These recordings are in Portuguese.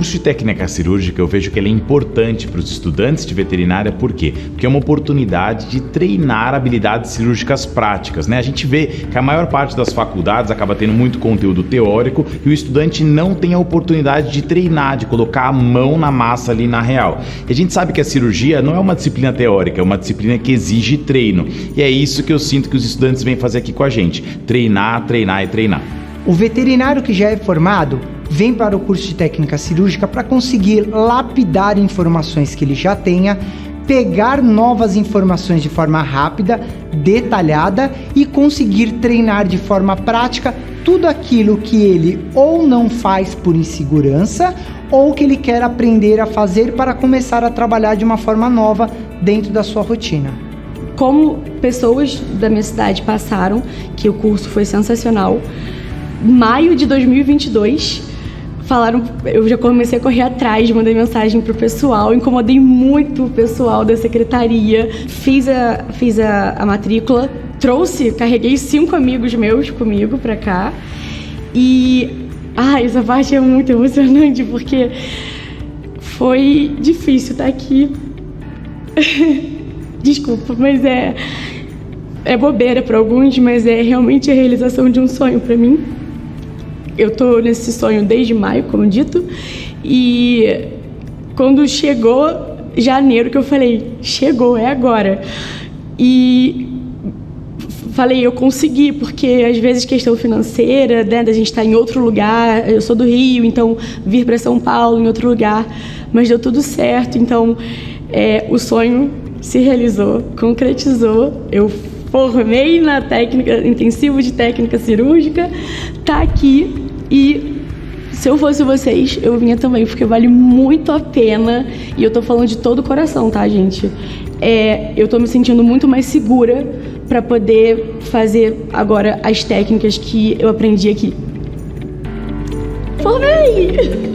curso de técnica cirúrgica, eu vejo que ele é importante para os estudantes de veterinária, por quê? Porque é uma oportunidade de treinar habilidades cirúrgicas práticas, né? A gente vê que a maior parte das faculdades acaba tendo muito conteúdo teórico e o estudante não tem a oportunidade de treinar, de colocar a mão na massa ali na real. E a gente sabe que a cirurgia não é uma disciplina teórica, é uma disciplina que exige treino. E é isso que eu sinto que os estudantes vêm fazer aqui com a gente: treinar, treinar e treinar. O veterinário que já é formado vem para o curso de técnica cirúrgica para conseguir lapidar informações que ele já tenha, pegar novas informações de forma rápida, detalhada e conseguir treinar de forma prática tudo aquilo que ele ou não faz por insegurança ou que ele quer aprender a fazer para começar a trabalhar de uma forma nova dentro da sua rotina. Como pessoas da minha cidade passaram, que o curso foi sensacional, maio de 2022, falaram, eu já comecei a correr atrás, mandei mensagem pro pessoal, incomodei muito o pessoal da secretaria, fiz a matrícula, carreguei 5 amigos meus comigo pra cá e essa parte é muito emocionante porque foi difícil estar aqui. Desculpa, mas é bobeira para alguns, mas é realmente a realização de um sonho para mim. Eu tô nesse sonho desde maio, como dito, e quando chegou janeiro que eu falei, chegou, é agora. E falei, eu consegui, porque às vezes questão financeira, né, da gente estar em outro lugar, eu sou do Rio, então vir para São Paulo em outro lugar, mas deu tudo certo, então o sonho se realizou, concretizou, eu formei na técnica intensivo de técnica cirúrgica, tá aqui e se eu fosse vocês, eu vinha também, porque vale muito a pena e eu tô falando de todo o coração, tá, gente? Eu tô me sentindo muito mais segura para poder fazer agora as técnicas que eu aprendi aqui. Formei!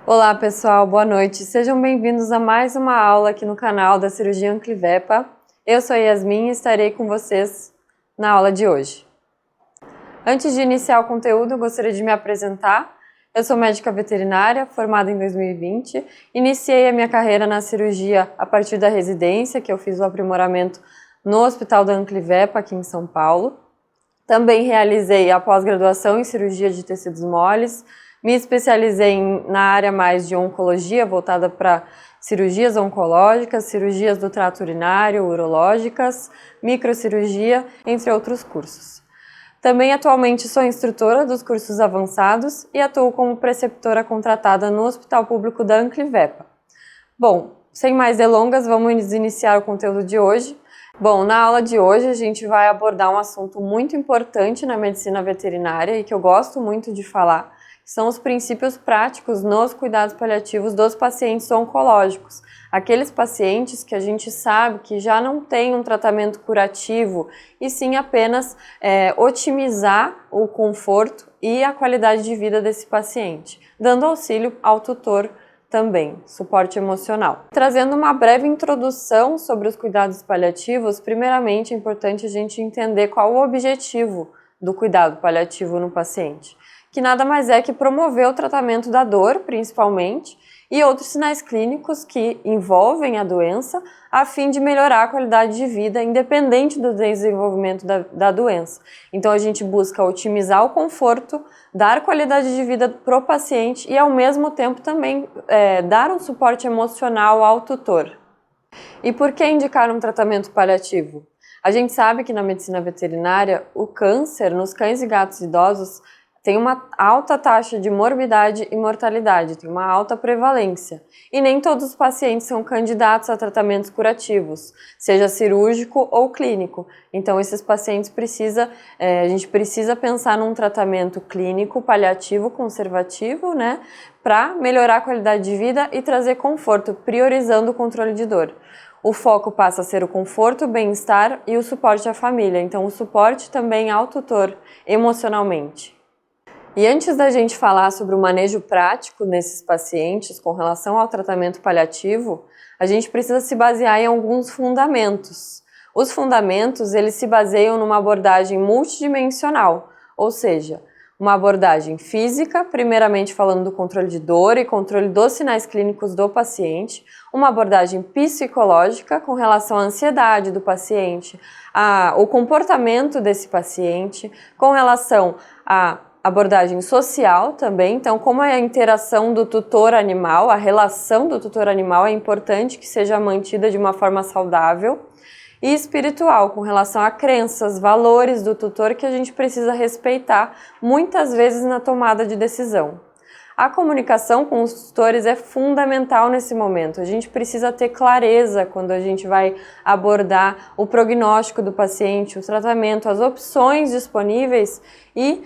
Olá pessoal, boa noite. Sejam bem-vindos a mais uma aula aqui no canal da Cirurgia Anclivepa. Eu sou a Yasmin e estarei com vocês na aula de hoje. Antes de iniciar o conteúdo, eu gostaria de me apresentar. Eu sou médica veterinária, formada em 2020. Iniciei a minha carreira na cirurgia a partir da residência, que eu fiz o aprimoramento no Hospital da Anclivepa, aqui em São Paulo. Também realizei a pós-graduação em cirurgia de tecidos moles. Me especializei na área mais de oncologia, voltada para cirurgias oncológicas, cirurgias do trato urinário, urológicas, microcirurgia, entre outros cursos. Também atualmente sou instrutora dos cursos avançados e atuo como preceptora contratada no Hospital Público da Anclivepa. Bom, sem mais delongas, vamos iniciar o conteúdo de hoje. Bom, na aula de hoje a gente vai abordar um assunto muito importante na medicina veterinária e que eu gosto muito de falar, são os princípios práticos nos cuidados paliativos dos pacientes oncológicos. Aqueles pacientes que a gente sabe que já não tem um tratamento curativo e sim apenas otimizar o conforto e a qualidade de vida desse paciente, dando auxílio ao tutor também, suporte emocional. Trazendo uma breve introdução sobre os cuidados paliativos, primeiramente é importante a gente entender qual o objetivo do cuidado paliativo no paciente, que nada mais é que promover o tratamento da dor, principalmente, e outros sinais clínicos que envolvem a doença, a fim de melhorar a qualidade de vida, independente do desenvolvimento da doença. Então, a gente busca otimizar o conforto, dar qualidade de vida para o paciente e, ao mesmo tempo, também dar um suporte emocional ao tutor. E por que indicar um tratamento paliativo? A gente sabe que na medicina veterinária, o câncer nos cães e gatos idosos tem uma alta taxa de morbidade e mortalidade, tem uma alta prevalência. E nem todos os pacientes são candidatos a tratamentos curativos, seja cirúrgico ou clínico. Então, esses pacientes a gente precisa pensar num tratamento clínico, paliativo, conservativo, né, para melhorar a qualidade de vida e trazer conforto, priorizando o controle de dor. O foco passa a ser o conforto, o bem-estar e o suporte à família. Então, o suporte também ao tutor emocionalmente. E antes da gente falar sobre o manejo prático nesses pacientes com relação ao tratamento paliativo, a gente precisa se basear em alguns fundamentos. Os fundamentos, eles se baseiam numa abordagem multidimensional, ou seja, uma abordagem física, primeiramente falando do controle de dor e controle dos sinais clínicos do paciente, uma abordagem psicológica com relação à ansiedade do paciente, o comportamento desse paciente, com relação à abordagem social também, então como é a interação do tutor animal, a relação do tutor animal é importante que seja mantida de uma forma saudável, e espiritual, com relação a crenças, valores do tutor que a gente precisa respeitar muitas vezes na tomada de decisão. A comunicação com os tutores é fundamental nesse momento. A gente precisa ter clareza quando a gente vai abordar o prognóstico do paciente, o tratamento, as opções disponíveis e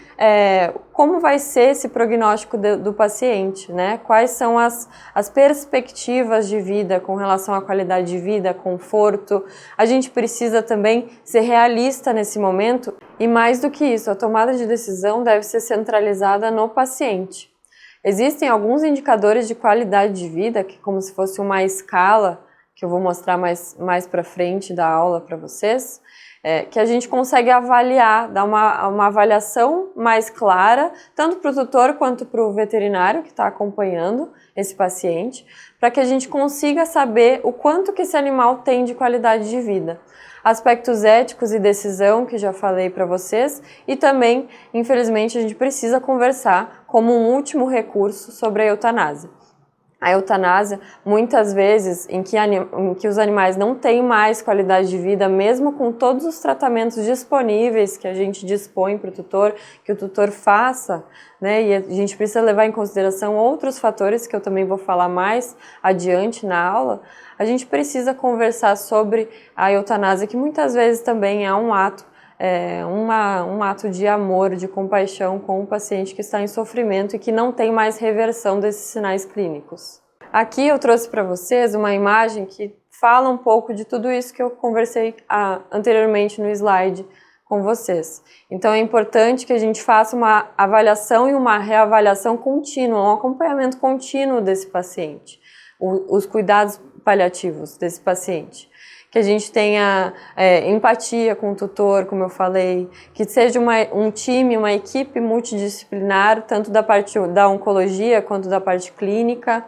como vai ser esse prognóstico do paciente, né? Quais são as perspectivas de vida com relação à qualidade de vida, conforto. A gente precisa também ser realista nesse momento e, mais do que isso, a tomada de decisão deve ser centralizada no paciente. Existem alguns indicadores de qualidade de vida, que como se fosse uma escala, que eu vou mostrar mais para frente da aula para vocês, que a gente consegue avaliar, dar uma avaliação mais clara, tanto para o tutor quanto para o veterinário que está acompanhando esse paciente, para que a gente consiga saber o quanto que esse animal tem de qualidade de vida. Aspectos éticos e decisão, que já falei para vocês, e também, infelizmente, a gente precisa conversar como um último recurso sobre a eutanásia. A eutanásia, muitas vezes, em que os animais não têm mais qualidade de vida, mesmo com todos os tratamentos disponíveis que a gente dispõe para o tutor, que o tutor faça, né? E a gente precisa levar em consideração outros fatores que eu também vou falar mais adiante na aula. A gente precisa conversar sobre a eutanásia, que muitas vezes também é um ato de amor, de compaixão com o paciente que está em sofrimento e que não tem mais reversão desses sinais clínicos. Aqui eu trouxe para vocês uma imagem que fala um pouco de tudo isso que eu conversei anteriormente no slide com vocês. Então é importante que a gente faça uma avaliação e uma reavaliação contínua, um acompanhamento contínuo desse paciente, os cuidados paliativos desse paciente. Que a gente tenha empatia com o tutor, como eu falei, que seja um time, uma equipe multidisciplinar, tanto da parte da oncologia quanto da parte clínica,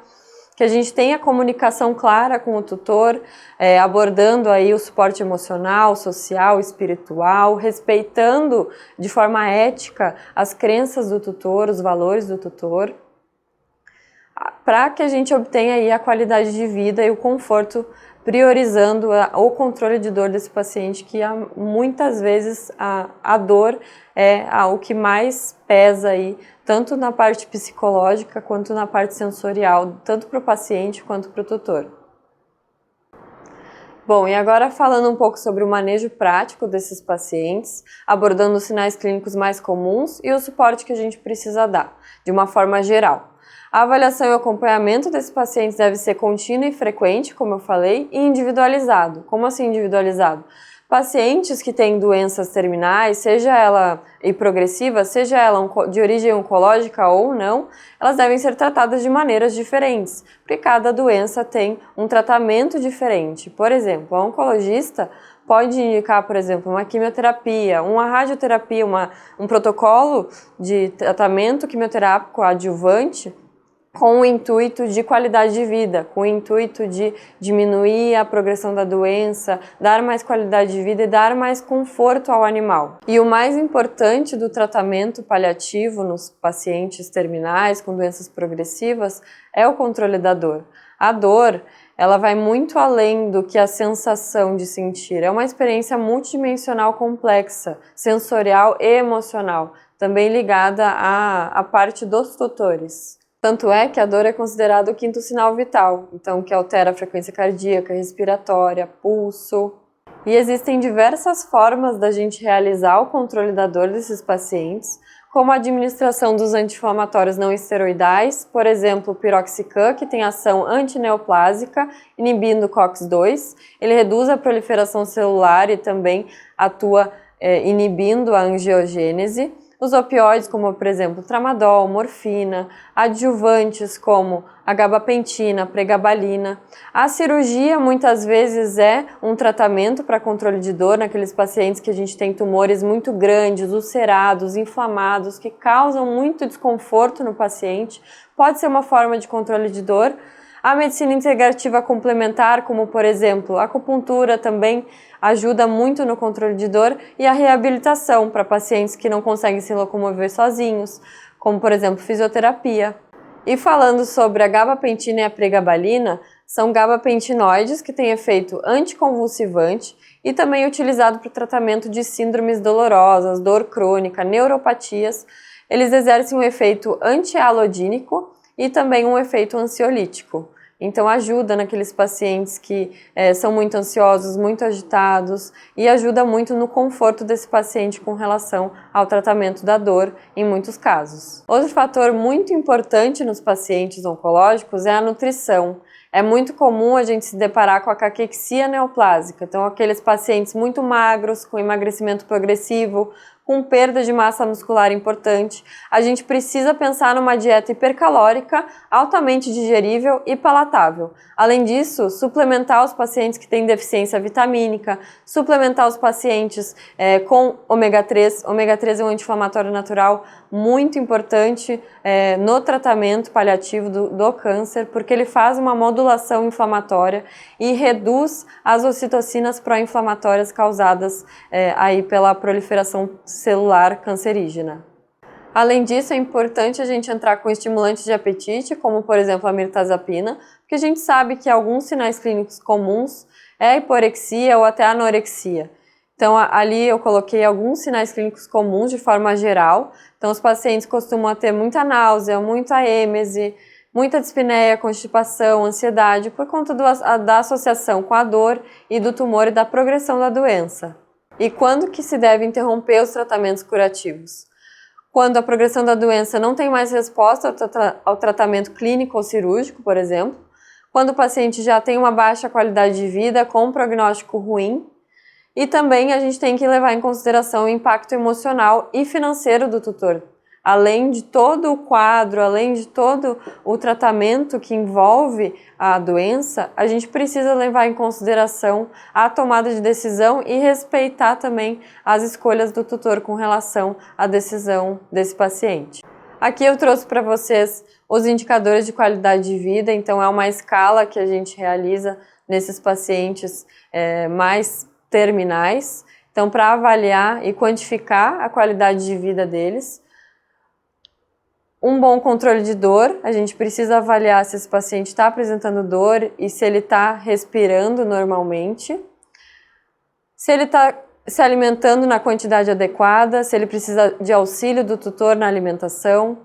que a gente tenha comunicação clara com o tutor, abordando aí o suporte emocional, social, espiritual, respeitando de forma ética as crenças do tutor, os valores do tutor, para que a gente obtenha aí a qualidade de vida e o conforto, priorizando o controle de dor desse paciente, que muitas vezes a dor é o que mais pesa aí, tanto na parte psicológica quanto na parte sensorial, tanto para o paciente quanto para o tutor. Bom, e agora falando um pouco sobre o manejo prático desses pacientes, abordando os sinais clínicos mais comuns e o suporte que a gente precisa dar, de uma forma geral. A avaliação e o acompanhamento desses pacientes deve ser contínuo e frequente, como eu falei, e individualizado. Como assim individualizado? Pacientes que têm doenças terminais, seja ela progressiva, seja ela de origem oncológica ou não, elas devem ser tratadas de maneiras diferentes, porque cada doença tem um tratamento diferente. Por exemplo, a oncologista pode indicar, por exemplo, uma quimioterapia, uma radioterapia, um protocolo de tratamento quimioterápico adjuvante, com o intuito de qualidade de vida, com o intuito de diminuir a progressão da doença, dar mais qualidade de vida e dar mais conforto ao animal. E o mais importante do tratamento paliativo nos pacientes terminais com doenças progressivas é o controle da dor. A dor, ela vai muito além do que a sensação de sentir. É uma experiência multidimensional complexa, sensorial e emocional. também ligada à parte dos tutores. Tanto é que a dor é considerada o quinto sinal vital, então que altera a frequência cardíaca, respiratória, pulso. E existem diversas formas da gente realizar o controle da dor desses pacientes, como a administração dos anti-inflamatórios não esteroidais, por exemplo, o piroxicam, que tem ação antineoplásica, inibindo o COX-2. Ele reduz a proliferação celular e também atua inibindo a angiogênese. Os opioides, como por exemplo tramadol, morfina, adjuvantes como a gabapentina, pregabalina. A cirurgia muitas vezes é um tratamento para controle de dor naqueles pacientes que a gente tem tumores muito grandes, ulcerados, inflamados, que causam muito desconforto no paciente. Pode ser uma forma de controle de dor. A medicina integrativa complementar, como por exemplo a acupuntura, também ajuda muito no controle de dor, e a reabilitação para pacientes que não conseguem se locomover sozinhos, como por exemplo fisioterapia. E falando sobre a gabapentina e a pregabalina, são gabapentinoides que têm efeito anticonvulsivante e também utilizado para o tratamento de síndromes dolorosas, dor crônica, neuropatias. Eles exercem um efeito antialodínico e também um efeito ansiolítico. Então ajuda naqueles pacientes que são muito ansiosos, muito agitados, e ajuda muito no conforto desse paciente com relação ao tratamento da dor em muitos casos. Outro fator muito importante nos pacientes oncológicos é a nutrição. É muito comum a gente se deparar com a caquexia neoplásica, então aqueles pacientes muito magros, com emagrecimento progressivo, com perda de massa muscular importante. A gente precisa pensar numa dieta hipercalórica, altamente digerível e palatável. Além disso, suplementar os pacientes que têm deficiência vitamínica, suplementar os pacientes com ômega 3. Ômega 3 é um anti-inflamatório natural muito importante no tratamento paliativo do câncer, porque ele faz uma modulação inflamatória e reduz as ocitocinas pró-inflamatórias causadas aí pela proliferação celular cancerígena. Além disso, é importante a gente entrar com estimulantes de apetite, como por exemplo a mirtazapina, porque a gente sabe que alguns sinais clínicos comuns é a hiporexia ou até a anorexia. Então ali eu coloquei alguns sinais clínicos comuns de forma geral. Então os pacientes costumam ter muita náusea, muita êmese, muita dispneia, constipação, ansiedade, por conta da associação com a dor e do tumor e da progressão da doença. E quando que se deve interromper os tratamentos curativos? Quando a progressão da doença não tem mais resposta ao tratamento clínico ou cirúrgico, por exemplo. Quando o paciente já tem uma baixa qualidade de vida com um prognóstico ruim. E também a gente tem que levar em consideração o impacto emocional e financeiro do tutor. Além de todo o quadro, além de todo o tratamento que envolve a doença, a gente precisa levar em consideração a tomada de decisão e respeitar também as escolhas do tutor com relação à decisão desse paciente. Aqui eu trouxe para vocês os indicadores de qualidade de vida, então é uma escala que a gente realiza nesses pacientes mais terminais, então para avaliar e quantificar a qualidade de vida deles. Um bom controle de dor, a gente precisa avaliar se esse paciente está apresentando dor e se ele está respirando normalmente, se ele está se alimentando na quantidade adequada, se ele precisa de auxílio do tutor na alimentação,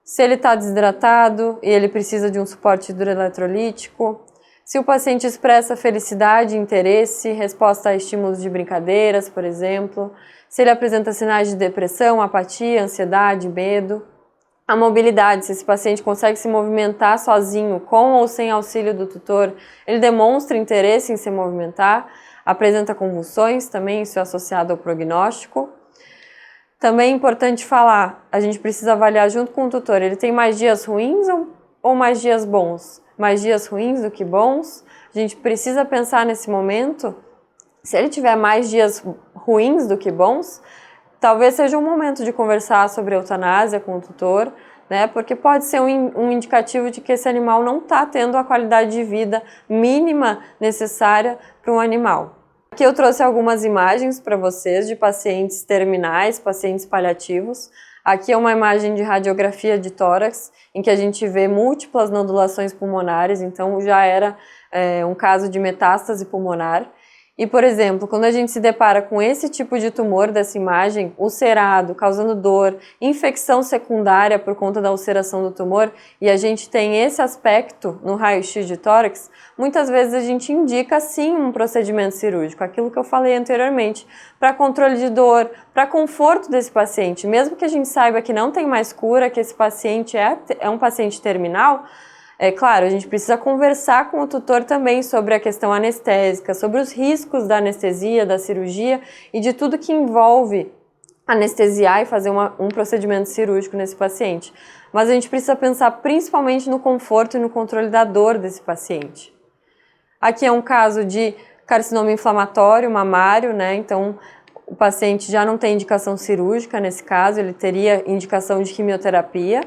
se ele está desidratado e ele precisa de um suporte hidroeletrolítico, se o paciente expressa felicidade, interesse, resposta a estímulos de brincadeiras, por exemplo, se ele apresenta sinais de depressão, apatia, ansiedade, medo. A mobilidade, se esse paciente consegue se movimentar sozinho, com ou sem auxílio do tutor, ele demonstra interesse em se movimentar, apresenta convulsões também, isso é associado ao prognóstico. Também é importante falar, a gente precisa avaliar junto com o tutor, ele tem mais dias ruins ou mais dias bons? Mais dias ruins do que bons? A gente precisa pensar nesse momento, se ele tiver mais dias ruins do que bons, talvez seja um momento de conversar sobre eutanásia com o tutor, né? Porque pode ser um indicativo de que esse animal não está tendo a qualidade de vida mínima necessária para um animal. Aqui eu trouxe algumas imagens para vocês de pacientes terminais, pacientes paliativos. Aqui é uma imagem de radiografia de tórax, em que a gente vê múltiplas nodulações pulmonares, então já era um caso de metástase pulmonar. E, por exemplo, quando a gente se depara com esse tipo de tumor dessa imagem, ulcerado, causando dor, infecção secundária por conta da ulceração do tumor, e a gente tem esse aspecto no raio-x de tórax, muitas vezes a gente indica sim um procedimento cirúrgico, aquilo que eu falei anteriormente, para controle de dor, para conforto desse paciente. Mesmo que a gente saiba que não tem mais cura, que esse paciente é um paciente terminal, é claro, a gente precisa conversar com o tutor também sobre a questão anestésica, sobre os riscos da anestesia, da cirurgia e de tudo que envolve anestesiar e fazer um procedimento cirúrgico nesse paciente. Mas a gente precisa pensar principalmente no conforto e no controle da dor desse paciente. Aqui é um caso de carcinoma inflamatório mamário, né? Então, o paciente já não tem indicação cirúrgica nesse caso, ele teria indicação de quimioterapia.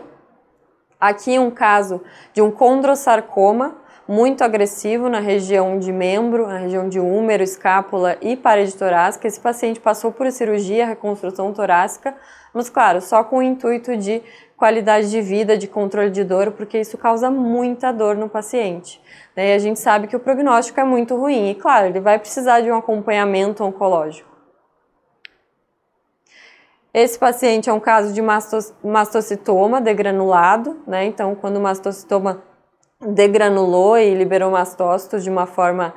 Aqui um caso de um condrossarcoma muito agressivo na região de membro, na região de úmero, escápula e parede torácica. Esse paciente passou por cirurgia, reconstrução torácica, mas claro, só com o intuito de qualidade de vida, de controle de dor, porque isso causa muita dor no paciente. E a gente sabe que o prognóstico é muito ruim e claro, ele vai precisar de um acompanhamento oncológico. Esse paciente é um caso de mastocitoma degranulado, né? Então, quando o mastocitoma degranulou e liberou mastócitos de uma forma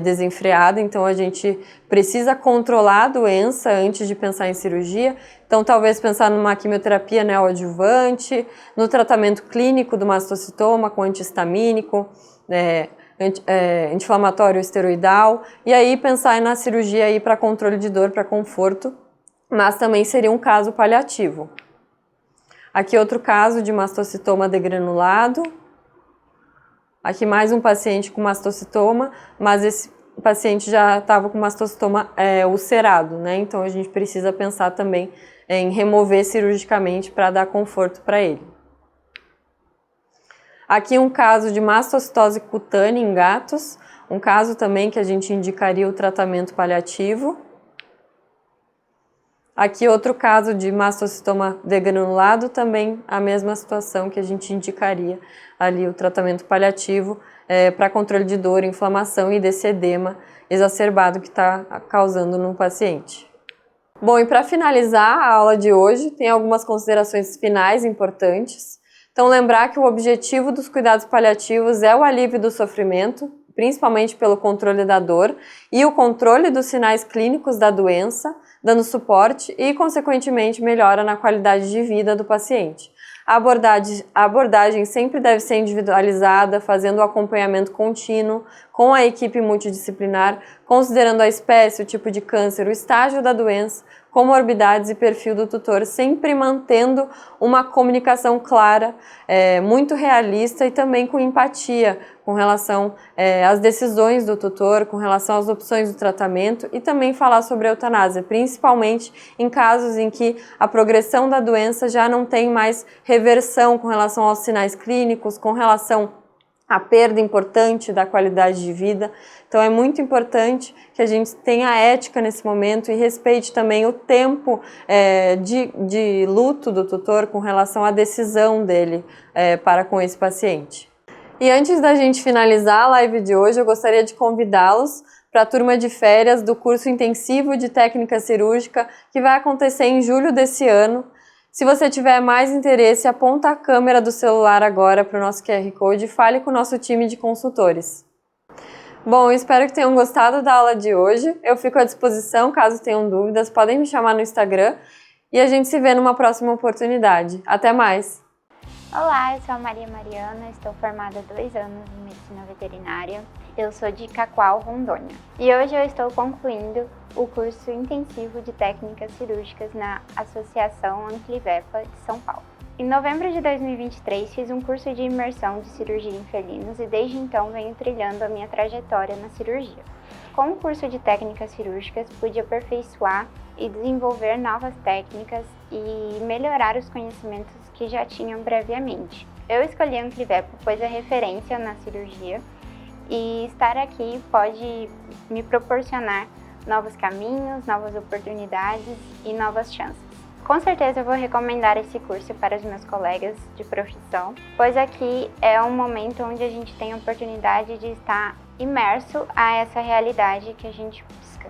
desenfreada, então a gente precisa controlar a doença antes de pensar em cirurgia. Então, talvez pensar numa quimioterapia neoadjuvante, no tratamento clínico do mastocitoma com antihistamínico, anti-inflamatório esteroidal, e aí pensar na cirurgia aí para controle de dor, para conforto, mas também seria um caso paliativo. Aqui outro caso de mastocitoma degranulado. Aqui mais um paciente com mastocitoma, mas esse paciente já estava com mastocitoma ulcerado, né? Então a gente precisa pensar também em remover cirurgicamente para dar conforto para ele. Aqui um caso de mastocitose cutânea em gatos, um caso também que a gente indicaria o tratamento paliativo. Aqui outro caso de mastocitoma degranulado, também a mesma situação que a gente indicaria ali o tratamento paliativo para controle de dor, inflamação e desse edema exacerbado que está causando no paciente. Bom, e para finalizar a aula de hoje, tem algumas considerações finais importantes. Então, lembrar que o objetivo dos cuidados paliativos é o alívio do sofrimento, principalmente pelo controle da dor e o controle dos sinais clínicos da doença, dando suporte e, consequentemente, melhora na qualidade de vida do paciente. A abordagem sempre deve ser individualizada, fazendo o acompanhamento contínuo com a equipe multidisciplinar, considerando a espécie, o tipo de câncer, o estágio da doença, comorbidades e perfil do tutor, sempre mantendo uma comunicação clara, muito realista e também com empatia com relação às decisões do tutor, com relação às opções do tratamento e também falar sobre a eutanásia, principalmente em casos em que a progressão da doença já não tem mais reversão com relação aos sinais clínicos, com relação à perda importante da qualidade de vida. Então é muito importante que a gente tenha ética nesse momento e respeite também o tempo de luto do tutor com relação à decisão dele para com esse paciente. E antes da gente finalizar a live de hoje, eu gostaria de convidá-los para a turma de férias do curso intensivo de técnica cirúrgica que vai acontecer em julho desse ano. Se você tiver mais interesse, aponta a câmera do celular agora para o nosso QR Code e fale com o nosso time de consultores. Bom, eu espero que tenham gostado da aula de hoje. Eu fico à disposição, caso tenham dúvidas, podem me chamar no Instagram e a gente se vê numa próxima oportunidade. Até mais! Olá, eu sou a Maria Mariana, estou formada há 2 anos em Medicina Veterinária. Eu sou de Cacoal, Rondônia. E hoje eu estou concluindo o curso intensivo de técnicas cirúrgicas na Associação Anclivepa de São Paulo. Em novembro de 2023 fiz um curso de imersão de cirurgia em felinos e desde então venho trilhando a minha trajetória na cirurgia. Com o curso de técnicas cirúrgicas pude aperfeiçoar e desenvolver novas técnicas e melhorar os conhecimentos que já tinham previamente. Eu escolhi a Anclivepa pois é referência na cirurgia e estar aqui pode me proporcionar novos caminhos, novas oportunidades e novas chances. Com certeza eu vou recomendar esse curso para os meus colegas de profissão, pois aqui é um momento onde a gente tem a oportunidade de estar imerso a essa realidade que a gente busca.